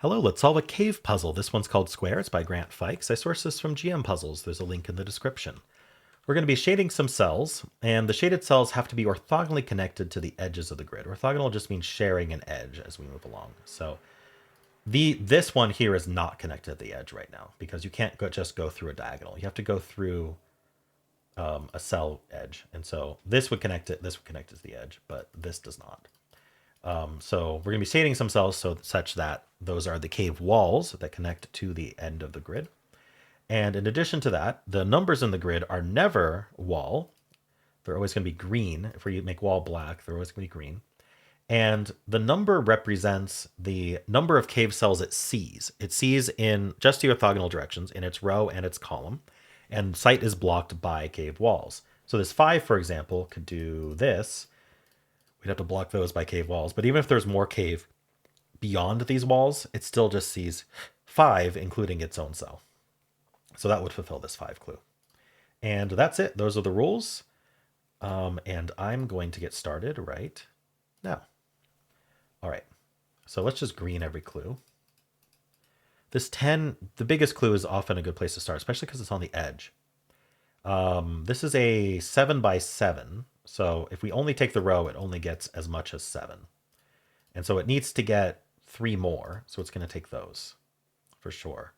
Hello, let's solve a cave puzzle. This one's called Square. It's by Grant Fikes. I sourced this from GM Puzzles. There's a link in the description. We're going to be shading some cells, and the shaded cells have to be orthogonally connected to the edges of the grid. Orthogonal just means sharing an edge as we move along. So this one here is not connected at the edge right now because you can't just go through a diagonal. You have to go through a cell edge. And so this would connect it, this would connect it to the edge, but this does not. So we're going to be shading some cells such that those are the cave walls that connect to the end of the grid. And in addition to that, the numbers in the grid are never wall. They're always going to be green. If we make wall black, they're always going to be green. And the number represents the number of cave cells it sees. It sees in just the orthogonal directions in its row and its column. And sight is blocked by cave walls. So this 5, for example, could do this. We'd have to block those by cave walls. But even if there's more cave beyond these walls, it still just sees 5, including its own cell. So that would fulfill this 5 clue. And that's it. Those are the rules. And I'm going to get started right now. All right. So let's just green every clue. This 10, the biggest clue is often a good place to start, especially because it's on the edge. This is a 7 by 7. So if we only take the row, it only gets as much as 7. And so it needs to get 3 more. So it's going to take those for sure.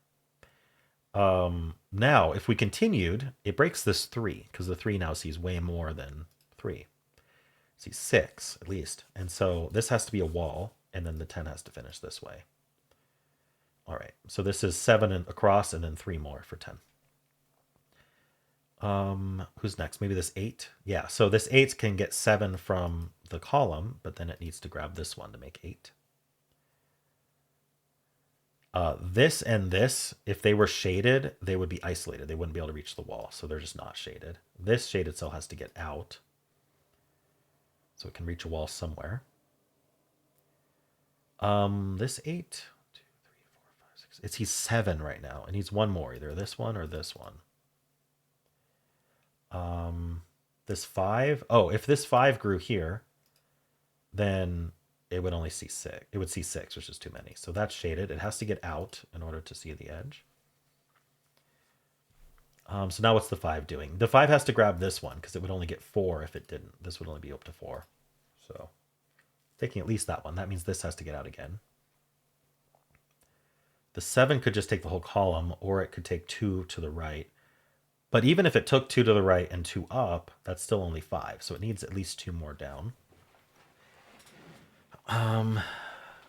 Now, if we continued, it breaks this 3 because the 3 now sees way more than 3. It sees 6 at least. And so this has to be a wall, and then the 10 has to finish this way. All right, so this is 7 across and then 3 more for 10. Who's next? Maybe this 8? Yeah, so this 8 can get 7 from the column, but then it needs to grab this one to make 8. This and this, if they were shaded, they would be isolated. They wouldn't be able to reach the wall, so they're just not shaded. This shaded cell has to get out, so it can reach a wall somewhere. This 8, 2, 3, 4, 5, 6. He's 7 right now. It needs 1 more, either this one or this one. This 5. Oh, if this 5 grew here, then it would only see 6. It would see 6, which is too many. So that's shaded. It has to get out in order to see the edge. So now what's the 5 doing? The 5 has to grab this one because it would only get 4 if it didn't. This would only be up to 4. So taking at least that one. That means this has to get out again. The 7 could just take the whole column, or it could take 2 to the right. But even if it took 2 to the right and 2 up, that's still only 5. So it needs at least 2 more down.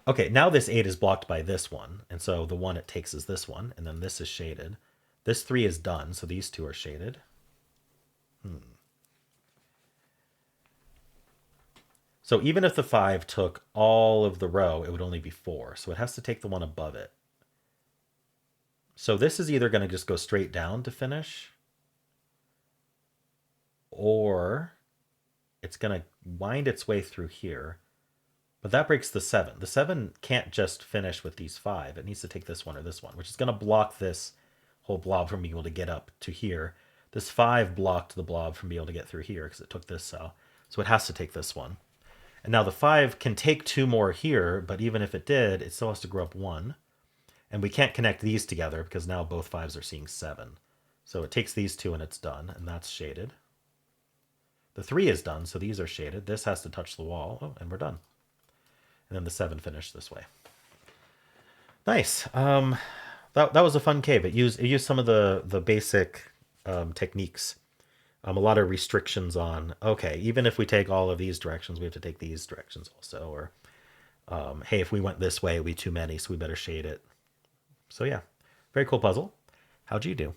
Okay, now this 8 is blocked by this one. And so the one it takes is this one. And then this is shaded. This 3 is done. So these 2 are shaded. So even if the 5 took all of the row, it would only be 4. So it has to take the one above it. So this is either going to just go straight down to finish, or it's going to wind its way through here. But that breaks the 7. The 7 can't just finish with these 5. It needs to take this one or this one, which is going to block this whole blob from being able to get up to here. This 5 blocked the blob from being able to get through here because it took this cell. So it has to take this one. And now the 5 can take 2 more here, but even if it did, it still has to grow up 1. And we can't connect these together because now both 5s are seeing 7. So it takes these 2 and it's done, and that's shaded. The 3 is done, so these are shaded. This has to touch the wall, oh, and we're done. And then the 7 finished this way. Nice. That was a fun cave. It used some of the basic techniques. A lot of restrictions on, okay, even if we take all of these directions, we have to take these directions also. Or, hey, if we went this way, it would be too many, so we better shade it. So yeah, very cool puzzle. How'd you do?